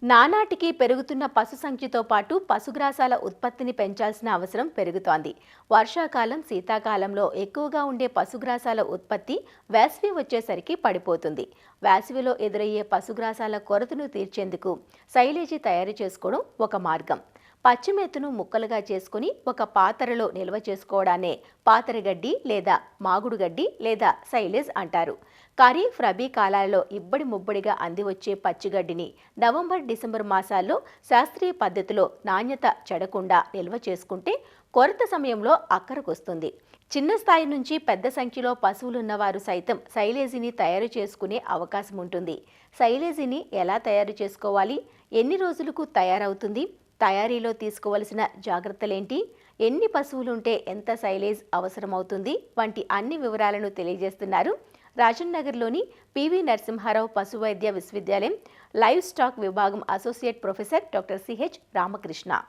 నానాటికి పెరుగుతున్న పశు సంఖ్యతో పాటు పశుగ్రాసాల ఉత్పత్తిని పెంచాల్సిన అవసరం పెరుగుతోంది. వర్షాకాలం, శీతాకాలంలో ఎక్కువగా ఉండే పశుగ్రాసాల ఉత్పత్తి వేసవి వచ్చేసరికి పడిపోతుంది. వేసవిలో ఎదురయ్యే పశుగ్రాసాల కొరతను తీర్చేందుకు సైలేజీ తయారు చేసుకోవడం ఒక మార్గం. పచ్చిమేతను ముక్కలుగా చేసుకుని ఒక పాతరలో నిల్వ చేసుకోవడాన్నే పాతరగడ్డి లేదా మాగుడుగడ్డి లేదా సైలేజ్ అంటారు. ఖరీఫ్, రబీ కాలాలలో ఇబ్బడి ముబ్బడిగా అందివచ్చే పచ్చిగడ్డిని నవంబర్-డిసెంబర్ మాసాల్లో శాస్త్రీయ పద్ధతిలో నాణ్యత చెడకుండా నిల్వ చేసుకుంటే కొరత సమయంలో అక్కరకొస్తుంది. చిన్న స్థాయి నుంచి పెద్ద సంఖ్యలో పశువులున్నవారు సైతం సైలేజీని తయారు చేసుకునే అవకాశం ఉంటుంది. సైలేజీని ఎలా తయారు చేసుకోవాలి, ఎన్ని రోజులకు తయారవుతుంది, తయారీలో తీసుకోవలసిన జాగ్రత్తలేంటి, ఎన్ని పశువులుంటే ఎంత సైలేజ్ అవసరమవుతుంది వంటి అన్ని వివరాలను తెలియజేస్తున్నారు రాజన్ నగర్లోని పివి నరసింహారావు పశు వైద్య విశ్వవిద్యాలయం లైవ్ స్టాక్ విభాగం associate professor doctor CH Ramakrishna.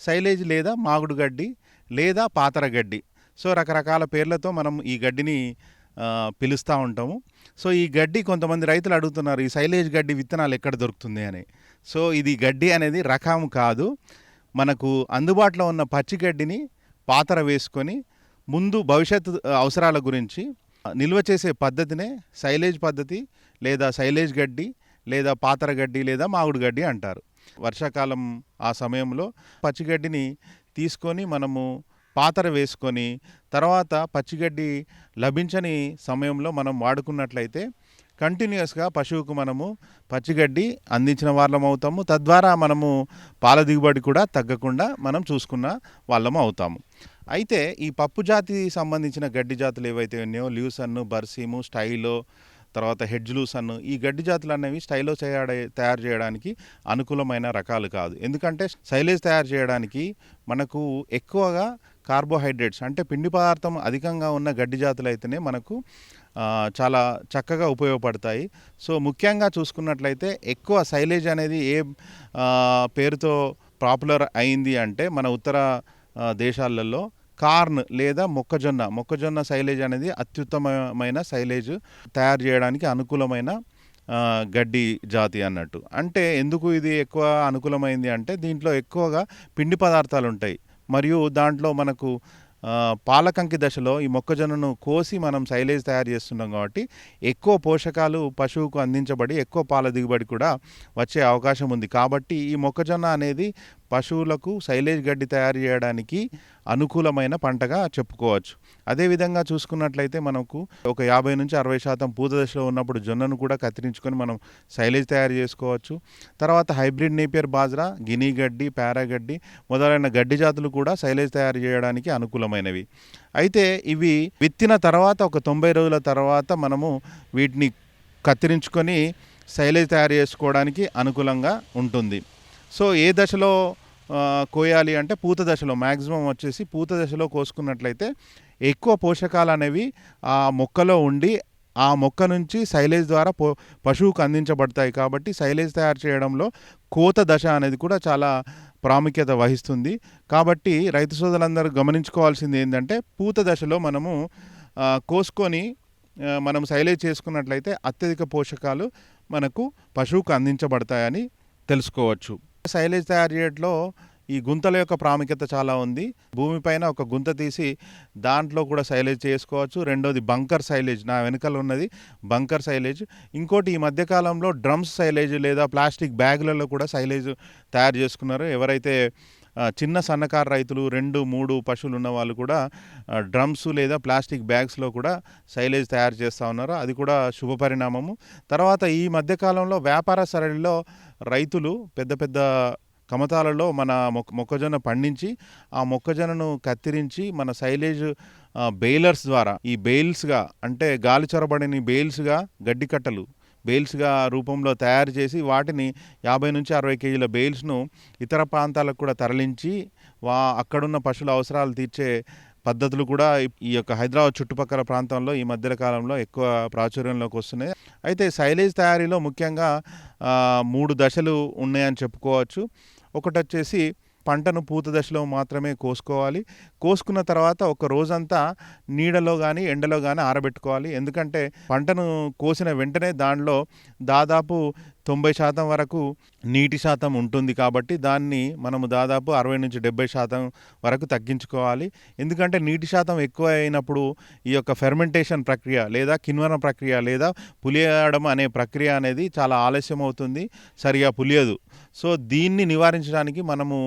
Silage లేదా మాగుడు గడ్డి లేదా పాతరగడ్డి, సో రకరకాల పేర్లతో మనం ఈ గడ్డిని పిలుస్తూ ఉంటాము. సో ఈ గడ్డి కొంతమంది రైతులు అడుగుతున్నారు, ఈ సైలేజ్ గడ్డి విత్తనాలు ఎక్కడ దొరుకుతుంది అని. సో ఇది గడ్డి అనేది రకం కాదు. మనకు అందుబాటులో ఉన్న పచ్చి గడ్డిని పాతర వేసుకొని ముందు భవిష్యత్తు అవసరాల గురించి నిల్వ చేసే పద్ధతినే సైలేజ్ పద్ధతి లేదా సైలేజ్ గడ్డి లేదా పాతర గడ్డి లేదా మాగుడు గడ్డి అంటారు. వర్షాకాలం ఆ సమయంలో పచ్చిగడ్డిని తీసుకొని మనము పాతర వేసుకొని తర్వాత పచ్చిగడ్డి లభించని సమయంలో మనం వాడుకున్నట్లయితే కంటిన్యూస్గా పశువుకు మనము పచ్చిగడ్డి అందించిన వాళ్ళం అవుతాము. తద్వారా మనము పాల దిగుబడి కూడా తగ్గకుండా మనం చూసుకున్న వాళ్ళము అవుతాము. అయితే ఈ పప్పు జాతి సంబంధించిన గడ్డి జాతులు ఏవైతే ఉన్నాయో ల్యూసన్ను, బర్సీము, స్టైలో, తర్వాత హెడ్జ్ లూసన్ను, ఈ గడ్డి జాతులు అనేవి స్టైలో తయారు చేయడానికి అనుకూలమైన రకాలు కాదు. ఎందుకంటే సైలేజ్ తయారు చేయడానికి మనకు ఎక్కువగా కార్బోహైడ్రేట్స్ అంటే పిండి పదార్థం అధికంగా ఉన్న గడ్డి జాతులు అయితేనే మనకు చాలా చక్కగా ఉపయోగపడతాయి. సో ముఖ్యంగా చూసుకున్నట్లయితే ఎక్కువ సైలేజ్ అనేది ఏ పేరుతో పాపులర్ అయింది అంటే మన ఉత్తర దేశాలలో కార్న్ లేదా మొక్కజొన్న సైలేజ్ అనేది అత్యుత్తమమైన సైలేజ్ తయారు చేయడానికి అనుకూలమైన గడ్డి జాతి అన్నట్టు. అంటే ఎందుకు ఇది ఎక్కువ అనుకూలమైంది అంటే దీంట్లో ఎక్కువగా పిండి పదార్థాలు ఉంటాయి. మరియు దాంట్లో మనకు పాలకంకి దశలో ఈ మొక్కజొన్నను కోసి మనం సైలేజ్ తయారు చేస్తున్నాం కాబట్టి ఎక్కువ పోషకాలు పశువుకు అందించబడి ఎక్కువ పాల దిగుబడి కూడా వచ్చే అవకాశం ఉంది. కాబట్టి ఈ మొక్కజొన్న అనేది పశువులకు సైలేజ్ గడ్డి తయారు చేయడానికి అనుకూలమైన పంటగా చెప్పుకోవచ్చు. అదేవిధంగా చూసుకున్నట్లయితే మనకు ఒక 50-60% పూత దశలో ఉన్నప్పుడు జొన్నను కూడా కత్తిరించుకొని మనం సైలేజ్ తయారు చేసుకోవచ్చు. తర్వాత హైబ్రిడ్ నేపియర్ బాజ్రా, గినీ గడ్డి, పారాగడ్డి మొదలైన గడ్డి జాతులు కూడా సైలేజ్ తయారు చేయడానికి అనుకూలమైనవి. అయితే ఇవి విత్తిన తర్వాత ఒక 90 రోజుల తర్వాత మనము వీటిని కత్తిరించుకొని సైలేజ్ తయారు చేసుకోవడానికి అనుకూలంగా ఉంటుంది. సో ఏ దశలో కోయాలి అంటే పూత దశలో, మ్యాక్సిమం వచ్చేసి పూత దశలో కోసుకున్నట్లయితే ఎక్కువ పోషకాలు అనేవి ఆ మొక్కలో ఉండి ఆ మొక్క నుంచి సైలేజ్ ద్వారా పశువుకు అందించబడతాయి. కాబట్టి సైలేజ్ తయారు చేయడంలో కోత దశ అనేది కూడా చాలా ప్రాముఖ్యత వహిస్తుంది. కాబట్టి రైతు సోదరులందరూ గమనించుకోవాల్సింది ఏంటంటే పూత దశలో మనము కోసుకొని మనం సైలేజ్ చేసుకున్నట్లయితే అత్యధిక పోషకాలు మనకు పశువుకు అందించబడతాయని తెలుసుకోవచ్చు. సైలేజ్ తయారు చేయడంలో ఈ గుంతల యొక్క ప్రాముఖ్యత చాలా ఉంది. భూమిపైన ఒక గుంత తీసి దాంట్లో కూడా సైలేజ్ చేసుకోవచ్చు. రెండోది బంకర్ సైలేజ్, నా వెనకాల ఉన్నది బంకర్ సైలేజ్. ఇంకోటి ఈ మధ్యకాలంలో డ్రమ్స్ సైలేజ్ లేదా ప్లాస్టిక్ బ్యాగులలో కూడా సైలేజ్ తయారు చేసుకున్నారు. ఎవరైతే చిన్న సన్నకారు రైతులు 2-3 పశువులు ఉన్న వాళ్ళు కూడా డ్రమ్స్ లేదా ప్లాస్టిక్ బ్యాగ్స్లో కూడా సైలేజ్ తయారు చేస్తూ ఉన్నారు. అది కూడా శుభపరిణామము. తర్వాత ఈ మధ్యకాలంలో వ్యాపార సరళిలో రైతులు పెద్ద పెద్ద కమతాలలో మన మొక్కజొన్న పండించి ఆ మొక్కజొన్నను కత్తిరించి మన సైలేజ్ బెయిలర్స్ ద్వారా ఈ బెయిల్స్గా అంటే గాలి చొరబడని బెయిల్స్గా గడ్డి కట్టలు బెయిల్స్గా రూపంలో తయారు చేసి వాటిని 50-60 కేజీల బెయిల్స్ను ఇతర ప్రాంతాలకు కూడా తరలించి అక్కడున్న పశువుల అవసరాలు తీర్చే పద్ధతులు కూడా ఈ యొక్క హైదరాబాద్ చుట్టుపక్కల ప్రాంతంలో ఈ మధ్య కాలంలో ఎక్కువ ప్రాచుర్యంలోకి వస్తున్నాయి. అయితే సైలేజ్ తయారీలో ముఖ్యంగా 3 దశలు ఉన్నాయని చెప్పుకోవచ్చు. ఒకటి వచ్చేసి పంటను పూత దశలో మాత్రమే కోసుకోవాలి. కోసుకున్న తర్వాత ఒక రోజంతా నీడలో కానీ ఎండలో కానీ ఆరబెట్టుకోవాలి. ఎందుకంటే పంటను కోసిన వెంటనే దానిలో దాదాపు 90% వరకు నీటి శాతం ఉంటుంది కాబట్టి దాన్ని మనము దాదాపు 60-70% వరకు తగ్గించుకోవాలి. ఎందుకంటే నీటి శాతం ఎక్కువ అయినప్పుడు ఈ యొక్క ఫెర్మెంటేషన్ ప్రక్రియ లేదా కిణ్వన ప్రక్రియ లేదా పులియడం అనే ప్రక్రియ అనేది చాలా ఆలస్యం అవుతుంది, సరిగా పులియదు. సో దీన్ని నివారించడానికి మనము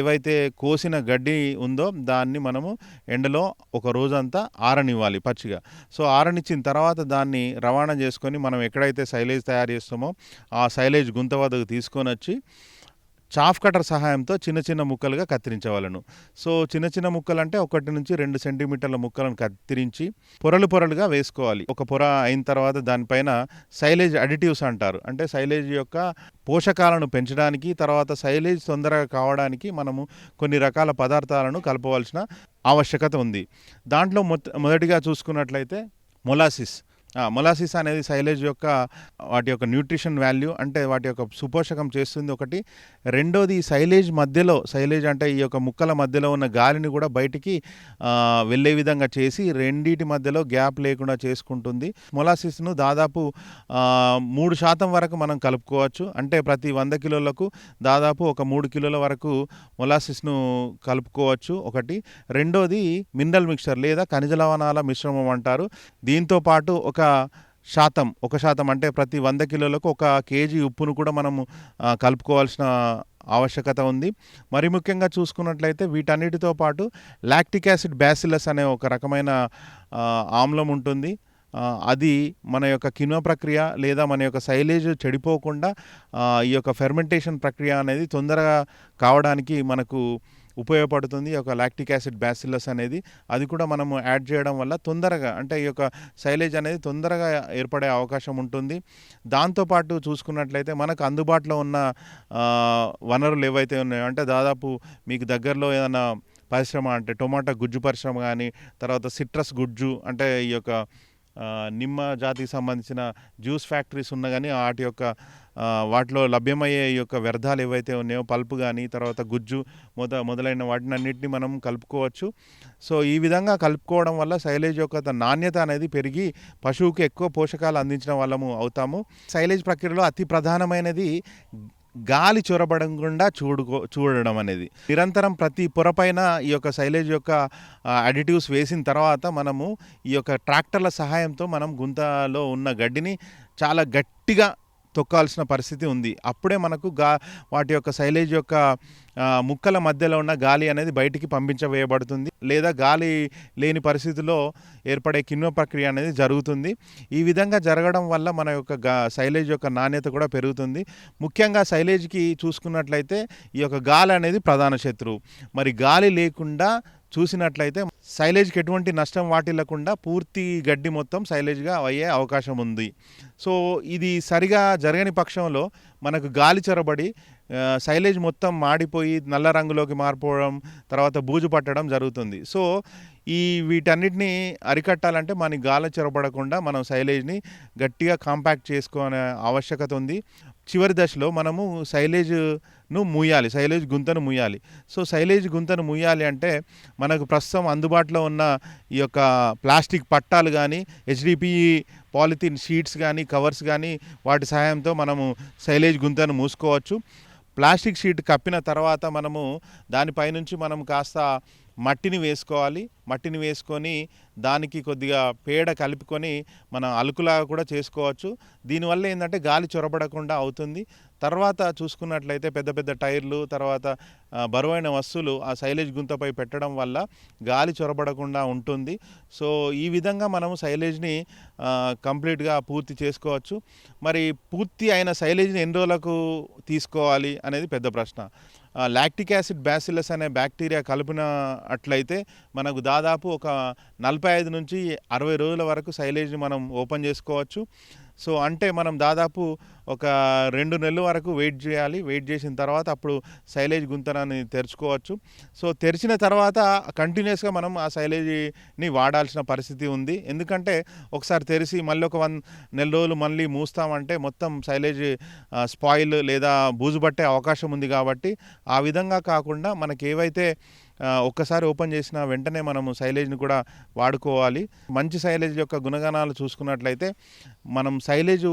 ఏవైతే కోసిన గడ్డి ఉందో దాన్ని మనము ఎండలో ఒక రోజంతా ఆరనివ్వాలి పచ్చిగా. సో ఆరనిచ్చిన తర్వాత దాన్ని రవాణా చేసుకొని మనం ఎక్కడైతే సైలేజ్ తయారు చేస్తామో ఆ సైలేజ్ గుంత వద్దకు తీసుకొని వచ్చి చాఫ్ కటర్ సహాయంతో చిన్న చిన్న ముక్కలుగా కత్తిరించవలను. సో చిన్న చిన్న ముక్కలు అంటే 1-2 సెంటీమీటర్ల ముక్కలను కత్తిరించి పొరలుగా వేసుకోవాలి. ఒక పొర అయిన తర్వాత దానిపైన సైలేజ్ అడిటివ్స్ అంటారు, అంటే సైలేజ్ యొక్క పోషకాలను పెంచడానికి తర్వాత సైలేజ్ తొందరగా కావడానికి మనము కొన్ని రకాల పదార్థాలను కలపవలసిన ఆవశ్యకత ఉంది. దాంట్లో మొదటిగా చూసుకున్నట్లయితే మొలాసిస్ అనేది సైలేజ్ యొక్క వాటి యొక్క న్యూట్రిషన్ వాల్యూ అంటే వాటి యొక్క సుపోషకం చేస్తుంది ఒకటి. రెండోది సైలేజ్ అంటే ఈ యొక్క ముక్కల మధ్యలో ఉన్న గాలిని కూడా బయటికి వెళ్ళే విధంగా చేసి రెండింటి మధ్యలో గ్యాప్ లేకుండా చేసుకుంటుంది. మొలాసిస్ను దాదాపు 3% వరకు మనం కలుపుకోవచ్చు, అంటే ప్రతి 100 కిలోలకు దాదాపు ఒక 3 కిలోల వరకు మొలాసిస్ను కలుపుకోవచ్చు ఒకటి. రెండోది మినరల్ మిక్చర్ లేదా ఖనిజ లవణాల మిశ్రమం అంటారు. దీంతో పాటు ఒక శాతం అంటే ప్రతి 100 కిలోలకు 1 కేజీ ఉప్పును కూడా మనము కలుపుకోవాల్సిన ఆవశ్యకత ఉంది. మరి ముఖ్యంగా చూసుకున్నట్లయితే వీటన్నిటితో పాటు లాక్టిక్ యాసిడ్ బ్యాసిల్లస్ అనే ఒక రకమైన ఆమ్లం ఉంటుంది. అది మన యొక్క కిణ్వ ప్రక్రియ లేదా మన యొక్క సైలేజ్ చెడిపోకుండా ఈ యొక్క ఫెర్మెంటేషన్ ప్రక్రియ అనేది తొందరగా కావడానికి మనకు ఉపయోగపడుతుంది. ఈ యొక్క లాక్టిక్ యాసిడ్ బ్యాసిల్లస్ అనేది అది కూడా మనము యాడ్ చేయడం వల్ల తొందరగా అంటే ఈ యొక్క సైలేజ్ అనేది తొందరగా ఏర్పడే అవకాశం ఉంటుంది. దాంతోపాటు చూసుకున్నట్లయితే మనకు అందుబాటులో ఉన్న వనరులు ఏవైతే ఉన్నాయో, అంటే దాదాపు మీకు దగ్గరలో ఏదైనా పరిశ్రమ అంటే టొమాటో గుజ్జు పరిశ్రమ కానీ, తర్వాత సిట్రస్ గుజ్జు అంటే ఈ యొక్క నిమ్మ జాతికి సంబంధించిన జ్యూస్ ఫ్యాక్టరీస్ ఉన్నా కానీ వాటిలో లభ్యమయ్యే ఈ యొక్క వ్యర్థాలు ఏవైతే ఉన్నాయో పల్పు కానీ తర్వాత గుజ్జు మొదలైన వాటిని అన్నింటినీ మనం కలుపుకోవచ్చు. సో ఈ విధంగా కలుపుకోవడం వల్ల సైలేజ్ యొక్క నాణ్యత అనేది పెరిగి పశువుకి ఎక్కువ పోషకాలు అందించిన వాళ్ళము అవుతాము. సైలేజ్ ప్రక్రియలో అతి ప్రధానమైనది గాలి చొరబడకుండా చూడడం అనేది. నిరంతరం ప్రతి పొరపైన ఈ యొక్క సైలేజ్ యొక్క అడిటివ్స్ వేసిన తర్వాత మనము ఈ యొక్క ట్రాక్టర్ల సహాయంతో మనం గుంతలో ఉన్న గడ్డిని చాలా గట్టిగా తొక్కాల్సిన పరిస్థితి ఉంది. అప్పుడే మనకు వాటి యొక్క సైలేజ్ యొక్క ముక్కల మధ్యలో ఉన్న గాలి అనేది బయటికి పంపించవేయబడుతుంది, లేదా గాలి లేని పరిస్థితిలో ఏర్పడే కిణ్వ ప్రక్రియ అనేది జరుగుతుంది. ఈ విధంగా జరగడం వల్ల మన యొక్క సైలేజ్ యొక్క నాణ్యత కూడా పెరుగుతుంది. ముఖ్యంగా సైలేజ్కి చూసుకున్నట్లయితే ఈ యొక్క గాలి అనేది ప్రధాన శత్రువు. మరి గాలి లేకుండా చూసినట్లయితే సైలేజ్కి ఎటువంటి నష్టం వాటిల్లకుండా పూర్తి గడ్డి మొత్తం సైలేజ్గా అయ్యే అవకాశం ఉంది. సో ఇది సరిగా జరగని పక్షంలో మనకు గాలి చొరబడి సైలేజ్ మొత్తం మాడిపోయి నల్ల రంగులోకి మారిపోవడం, తర్వాత బూజు పట్టడం జరుగుతుంది. సో వీటన్నిటిని అరికట్టాలంటే మన గాలి చొరబడకుండా మనం సైలేజ్ని గట్టిగా కాంపాక్ట్ చేసుకునే ఆవశ్యకత ఉంది. చివరి దశలో మనము సైలేజ్ గుంతను మూయాలి. సో సైలేజ్ గుంతను మూయాలి అంటే మనకు ప్రస్తుతం అందుబాటులో ఉన్న ఈ యొక్క ప్లాస్టిక్ పట్టాలు కానీ, HDPE పాలిథిన్ షీట్స్ కానీ, కవర్స్ కానీ వాటి సహాయంతో మనము సైలేజ్ గుంతను మూసుకోవచ్చు. ప్లాస్టిక్ షీట్ కప్పిన తర్వాత మనము దానిపైనుంచి మనం కాస్త మట్టిని వేసుకొని దానికి కొద్దిగా పేడ కలుపుకొని మనం అలుకులాగా కూడా చేసుకోవచ్చు. దీనివల్ల ఏంటంటే గాలి చొరబడకుండా అవుతుంది. తర్వాత చూసుకున్నట్లయితే పెద్ద పెద్ద టైర్లు తర్వాత బరువైన వస్తువులు ఆ సైలేజ్ గుంతపై పెట్టడం వల్ల గాలి చొరబడకుండా ఉంటుంది. సో ఈ విధంగా మనము సైలేజ్ని కంప్లీట్గా పూర్తి చేసుకోవచ్చు. మరి పూర్తి అయిన సైలేజ్ని ఎన్ని రోజులకు తీసుకోవాలి అనేది పెద్ద ప్రశ్న. లాక్టిక్ యాసిడ్ బ్యాసిల్లస్ అనే బ్యాక్టీరియా కలిపినట్లయితే మనకు దాదాపు ఒక 45 నుంచి 60 రోజుల వరకు సైలేజ్ని మనం ఓపెన్ చేసుకోవచ్చు. సో అంటే మనం దాదాపు ఒక 2 నెలల వరకు వెయిట్ చేసిన తర్వాత అప్పుడు సైలేజ్ గుంతనాన్ని తెరుచుకోవచ్చు. సో తెరిచిన తర్వాత కంటిన్యూస్గా మనం ఆ సైలేజ్ని వాడాల్సిన పరిస్థితి ఉంది. ఎందుకంటే ఒకసారి తెరిచి మళ్ళీ ఒక 1 నెల రోజులు మళ్ళీ మూస్తామంటే మొత్తం సైలేజ్ స్పాయిల్ లేదా బూజు పట్టే అవకాశం ఉంది. కాబట్టి ఆ విధంగా కాకుండా మనకి ఏవైతే ఒక్కసారి ఓపెన్ చేసిన వెంటనే మనము సైలేజ్ని కూడా వాడుకోవాలి. మంచి సైలేజ్ యొక్క గుణగణాలు చూసుకున్నట్లయితే మనం సైలేజు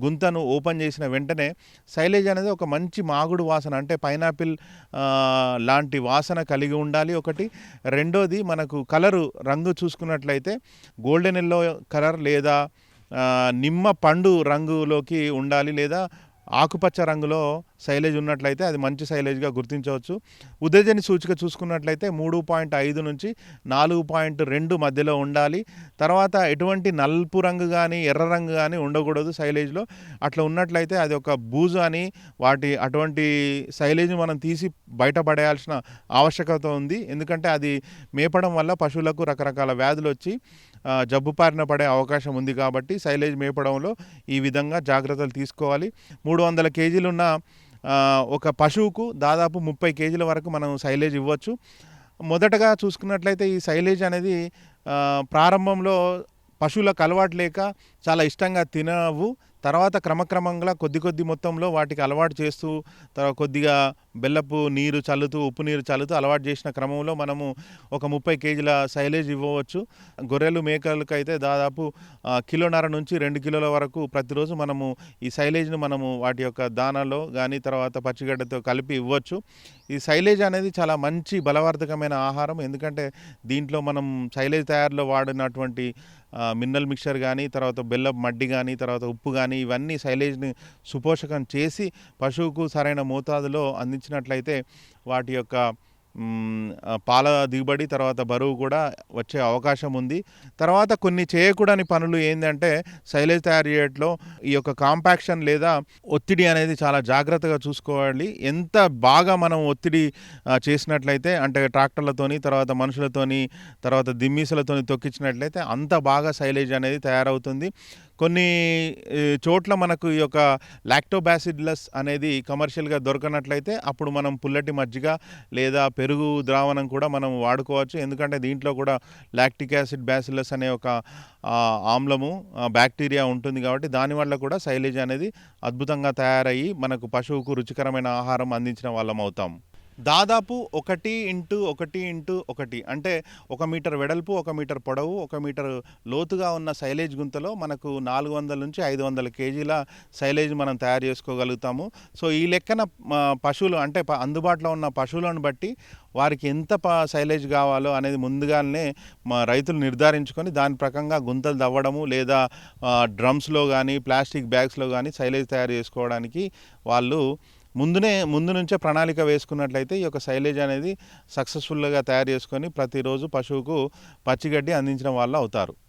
గుంతను ఓపెన్ చేసిన వెంటనే సైలేజ్ అనేది ఒక మంచి మాగుడు వాసన, అంటే పైనాపిల్ లాంటి వాసన కలిగి ఉండాలి ఒకటి. రెండోది మనకు కలరు రంగు చూసుకున్నట్లయితే గోల్డెన్ ఎల్లో కలర్ లేదా నిమ్మ పండు రంగులోకి ఉండాలి, లేదా ఆకుపచ్చ రంగులో సైలేజ్ ఉన్నట్లయితే అది మంచి సైలేజ్గా గుర్తించవచ్చు. ఉదయజని సూచిక చూసుకున్నట్లయితే 3.5 నుంచి 4.2 మధ్యలో ఉండాలి. తర్వాత ఎటువంటి నలుపు రంగు కానీ ఎర్ర రంగు కానీ ఉండకూడదు సైలేజ్లో. అట్లా ఉన్నట్లయితే అది ఒక బూజు అని, అటువంటి సైలేజ్ మనం తీసి బయటపడేయాల్సిన ఆవశ్యకత ఉంది. ఎందుకంటే అది మేపడం వల్ల పశువులకు రకరకాల వ్యాధులు వచ్చి జబ్బు పారిన పడే అవకాశం ఉంది. కాబట్టి సైలేజ్ మేపడంలో ఈ విధంగా జాగ్రత్తలు తీసుకోవాలి. 300 కేజీలు ఉన్న ఒక పశువుకు దాదాపు 30 కేజీల వరకు మనం సైలేజ్ ఇవ్వచ్చు. మొదటగా చూసుకున్నట్లయితే ఈ సైలేజ్ అనేది ప్రారంభంలో పశువులకు అలవాటు లేక చాలా ఇష్టంగా తినవు. తర్వాత క్రమక్రమంగా కొద్ది మొత్తంలో వాటికి అలవాటు చేస్తూ కొద్దిగా బెల్లపు నీరు చల్లుతూ ఉప్పు నీరు చల్లుతూ అలవాటు చేసిన క్రమంలో మనము ఒక 30 కేజీల సైలేజ్ ఇవ్వవచ్చు. గొర్రెలు మేకలకు అయితే దాదాపు 1.5 నుంచి 2 కిలోల వరకు ప్రతిరోజు మనము ఈ సైలేజ్ను మనము వాటి యొక్క దానాలో కానీ తర్వాత పచ్చిగడ్డతో కలిపి ఇవ్వచ్చు. ఈ సైలేజ్ అనేది చాలా మంచి బలవర్ధకమైన ఆహారం. ఎందుకంటే దీంట్లో మనం సైలేజ్ తయారులో వాడినటువంటి మినరల్ మిక్చర్ కానీ తర్వాత బెల్లం మడ్డి కానీ తర్వాత ఉప్పు కానీ ఇవన్నీ సైలేజ్ని సుపోషకం చేసి పశువుకు సరైన మోతాదులో అందించినట్లయితే వాటి యొక్క పాల దిగుబడి తర్వాత బరువు కూడా వచ్చే అవకాశం ఉంది. తర్వాత కొన్ని చేయకూడని పనులు ఏంటంటే సైలేజ్ తయారు చేయడంలో ఈ యొక్క కాంపాక్షన్ లేదా ఒత్తిడి అనేది చాలా జాగ్రత్తగా చూసుకోవాలి. ఎంత బాగా మనం ఒత్తిడి చేసినట్లయితే, అంటే ట్రాక్టర్లతోని తర్వాత మనుషులతోని తర్వాత దిమ్మీసులతోని తొక్కించినట్లయితే అంత బాగా సైలేజ్ అనేది తయారవుతుంది. కొన్ని చోట్ల మనకు ఈ యొక్క లాక్టోబాసిల్లస్ అనేది కమర్షియల్గా దొరకనట్లయితే అప్పుడు మనం పుల్లటి మజ్జిగ లేదా పెరుగు ద్రావణం కూడా మనం వాడుకోవచ్చు. ఎందుకంటే దీంట్లో కూడా లాక్టిక్ యాసిడ్ బ్యాసిల్లస్ అనే ఒక ఆమ్లము బ్యాక్టీరియా ఉంటుంది. కాబట్టి దానివల్ల కూడా సైలేజ్ అనేది అద్భుతంగా తయారయ్యి మనకు పశువుకు రుచికరమైన ఆహారం అందించిన వాళ్ళం అవుతాం. దాదాపు 1x1x1 అంటే 1 మీటర్ వెడల్పు 1 మీటర్ పొడవు 1 మీటర్ లోతుగా ఉన్న సైలేజ్ గుంతలో మనకు 400 నుంచి 500 కేజీల సైలేజ్ మనం తయారు చేసుకోగలుగుతాము. సో ఈ లెక్కన పశువులు అంటే అందుబాటులో ఉన్న పశువులను బట్టి వారికి ఎంత సైలేజ్ కావాలో అనేది ముందుగానే రైతులు నిర్ధారించుకొని దాని ప్రకంగా గుంతలు తవ్వడము లేదా డ్రమ్స్లో కానీ ప్లాస్టిక్ బ్యాగ్స్లో కానీ సైలేజ్ తయారు చేసుకోవడానికి వాళ్ళు ముందు నుంచే ప్రణాళిక వేసుకున్నట్లయితే ఈ యొక్క సైలేజ్ అనేది సక్సెస్ఫుల్గా తయారు చేసుకొని ప్రతిరోజు పశువుకు పచ్చిగడ్డి అందించడం వల్ల అవుతారు.